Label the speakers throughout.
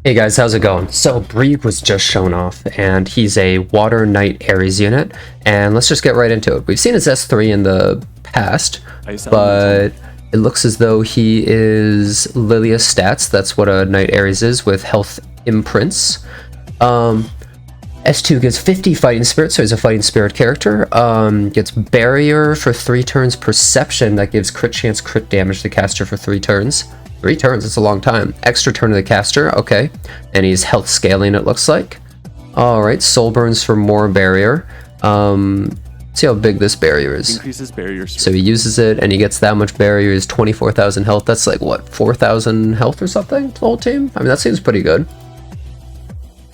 Speaker 1: Hey guys, how's it going? So Brieg was just shown off, and he's a Water Knight Ares unit, and let's just get right into it. We've seen his S3 in the past, but it looks as though he is Lilia stats. That's what a Knight Ares is, with health imprints. S2 gets 50 fighting spirit, so he's a fighting spirit character. Gets barrier for 3 turns, perception that gives crit chance, crit damage to the caster for 3 turns. 3 turns, it's a long time. Extra turn to the caster, okay. And he's health scaling, it looks like. Alright, soul burns for more barrier. See how big this barrier is.
Speaker 2: Increases barrier.
Speaker 1: So he uses it and he gets that much barrier. He's 24,000 health. That's like what, 4,000 health or something to the whole team? I mean, that seems pretty good.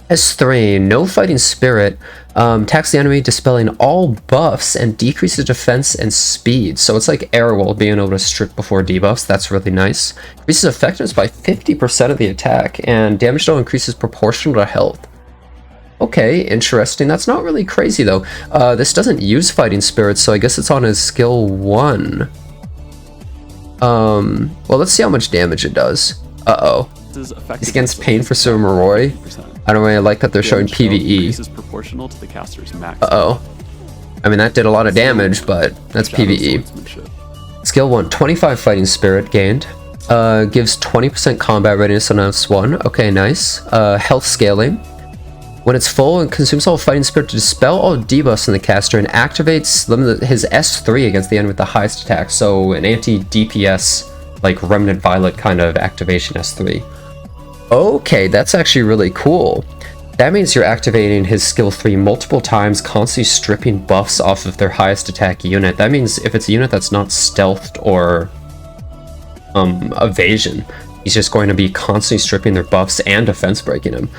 Speaker 1: S3, no fighting spirit, attacks the enemy dispelling all buffs and decreases defense and speed. So it's like Airwall being able to strip before debuffs. That's really nice. Increases effectiveness by 50% of the attack, and damage dealt increases proportional to health. Okay, interesting. That's not really crazy though. This doesn't use fighting spirits, so I guess it's on his skill 1. Well, let's see how much damage it does. Uh-oh. He's against Pain for Moroi. I don't really like that they're showing PvE.
Speaker 2: Proportional to the caster's max.
Speaker 1: Uh-oh. I mean, that did a lot of damage, but that's PvE. Skill 1, 25 fighting spirit gained. Gives 20% combat readiness on S1. Okay, nice. Health scaling. When it's full, it consumes all fighting spirit to dispel all debuffs in the caster and activates his S3 against the enemy with the highest attack. So an anti-DPS, like Remnant Violet kind of activation S3. Okay, that's actually really cool. That means you're activating his skill 3 multiple times, constantly stripping buffs off of their highest attack unit. That means if it's a unit that's not stealthed or evasion, he's just going to be constantly stripping their buffs and defense breaking them.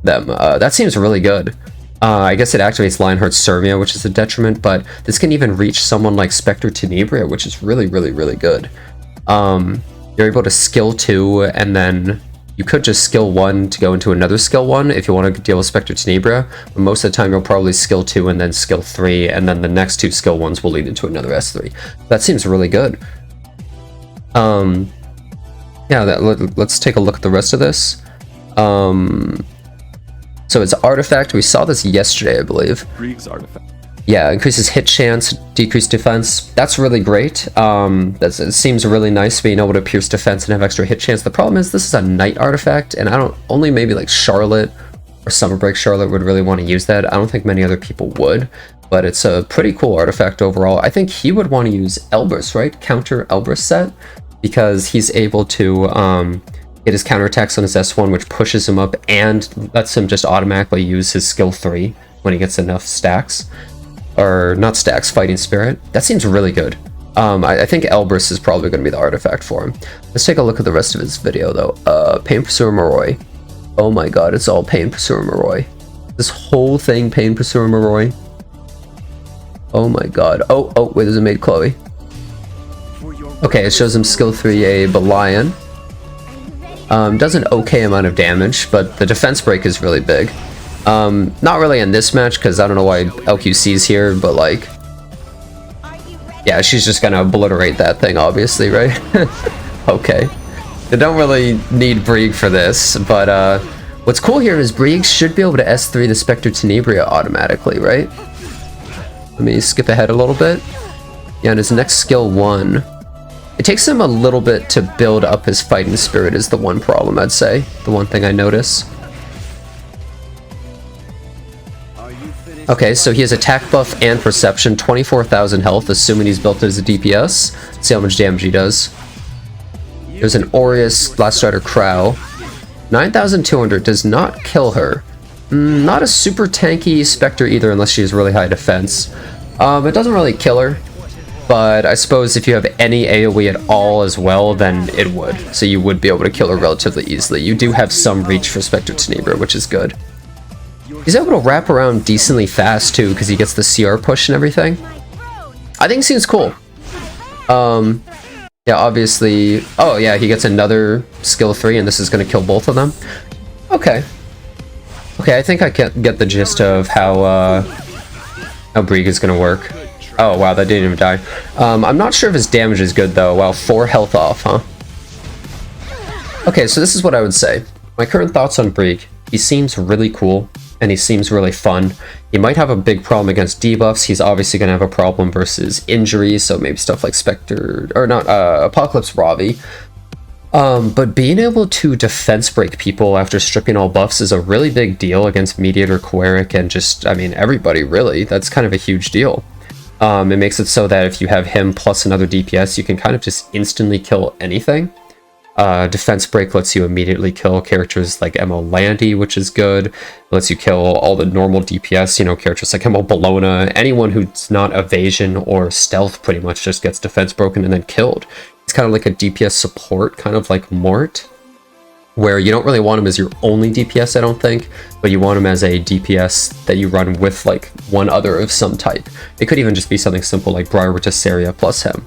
Speaker 1: That seems really good. I guess it activates Lionheart's Servia, which is a detriment, but this can even reach someone like Spectre Tenebria, which is really, really, really good. You're able to skill 2, and then you could just skill 1 to go into another skill 1 if you want to deal with Spectre Tenebria, but most of the time you'll probably skill 2 and then skill 3, and then the next 2 skill 1s will lead into another S3. That seems really good. Yeah, let's take a look at the rest of this. So it's artifact. We saw this yesterday, I believe.
Speaker 2: Brieg's artifact.
Speaker 1: Yeah, increases hit chance, decreased defense. That's really great. It seems really nice being able to pierce defense and have extra hit chance. The problem is this is a Knight artifact, and only maybe like Charlotte or Summerbreak Charlotte would really want to use that. I don't think many other people would, but it's a pretty cool artifact overall. I think he would want to use Elbrus, right? Counter Elbrus set, because he's able to get his counterattacks on his S1, which pushes him up and lets him just automatically use his skill 3 when he gets enough stacks. Or not stacks, fighting spirit. That seems really good. I think Elbrus is probably going to be the artifact for him. Let's take a look at the rest of his video though. Pain Pursuer Moroi. Oh my god, it's all Pain Pursuer Moroi. This whole thing Pain Pursuer Moroi. Oh my god. Oh, wait, there's a maid Chloe. Okay, it shows him skill 3A Belian. Does an okay amount of damage, but the defense break is really big. Not really in this match, because I don't know why LQC's here, but like, yeah, she's just gonna obliterate that thing, obviously, right? Okay. They don't really need Brieg for this, but what's cool here is Brieg should be able to S3 the Spectre Tenebria automatically, right? Let me skip ahead a little bit. Yeah, and his next skill 1. It takes him a little bit to build up his fighting spirit is the one problem, I'd say. The one thing I notice. Okay, so he has attack buff and perception, 24,000 health, assuming he's built as a DPS. Let's see how much damage he does. There's an Aureus Last Strider Crow. 9,200 does not kill her. Not a super tanky Spectre either, unless she has really high defense. It doesn't really kill her, but I suppose if you have any AoE at all as well, then it would. So you would be able to kill her relatively easily. You do have some reach for Spectre Tenebria, which is good. He's able to wrap around decently fast too, because he gets the CR push and everything. I think it seems cool. Yeah, obviously. Oh yeah, he gets another skill 3, and this is going to kill both of them. Okay. Okay, I think I can get the gist of how Brieg is going to work. Oh wow, that didn't even die. I'm not sure if his damage is good though. Wow, 4 health off, huh? Okay, so this is what I would say. My current thoughts on Brieg. He seems really cool, and he seems really fun. He might have a big problem against debuffs. He's obviously going to have a problem versus injuries, so maybe stuff like Spectre, or not, Apocalypse Ravi. But being able to defense break people after stripping all buffs is a really big deal against Mediator, Queric, and just, I mean, everybody, really. That's kind of a huge deal. It makes it so that if you have him plus another DPS, you can kind of just instantly kill anything. Defense break lets you immediately kill characters like Emo Landy, which is good. It lets you kill all the normal DPS, you know, characters like Emo Bologna. Anyone who's not evasion or stealth pretty much just gets defense broken and then killed. It's kind of like a DPS support, kind of like Mort, where you don't really want him as your only DPS, I don't think, but you want him as a DPS that you run with like one other of some type. It could even just be something simple like Briar Tesaria plus him.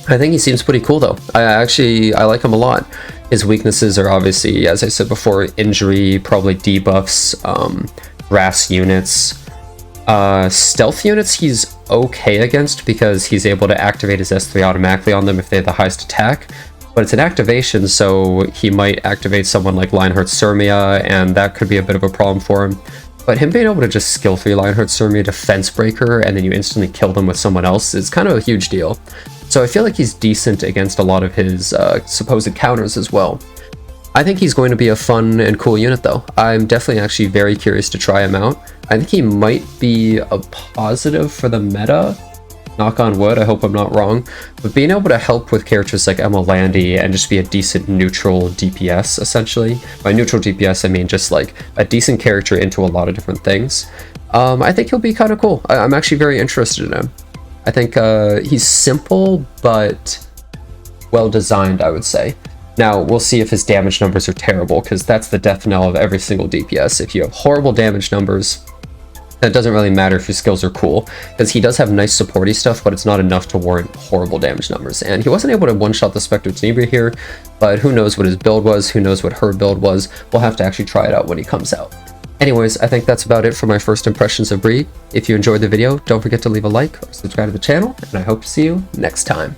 Speaker 1: I think he seems pretty cool though. I like him a lot. His weaknesses are obviously, as I said before, injury, probably debuffs, RAS units. Stealth units he's okay against because he's able to activate his S3 automatically on them if they have the highest attack. But it's an activation, so he might activate someone like Lionheart Surmia, and that could be a bit of a problem for him. But him being able to just skill 3 Lionheart Surmia Defense Breaker, and then you instantly kill them with someone else is kind of a huge deal. So I feel like he's decent against a lot of his supposed counters as well. I think he's going to be a fun and cool unit though. I'm definitely actually very curious to try him out. I think he might be a positive for the meta. Knock on wood, I hope I'm not wrong. But being able to help with characters like Emo Landy and just be a decent neutral DPS, essentially. By neutral DPS, I mean just like a decent character into a lot of different things. I think he'll be kind of cool. I'm actually very interested in him. I think he's simple, but well designed, I would say. Now, we'll see if his damage numbers are terrible, because that's the death knell of every single DPS. If you have horrible damage numbers, it doesn't really matter if your skills are cool, because he does have nice supporty stuff, but it's not enough to warrant horrible damage numbers. And he wasn't able to one-shot the Spectre Tenebria here, but who knows what his build was, who knows what her build was. We'll have to actually try it out when he comes out. Anyways, I think that's about it for my first impressions of Brieg. If you enjoyed the video, don't forget to leave a like or subscribe to the channel, and I hope to see you next time.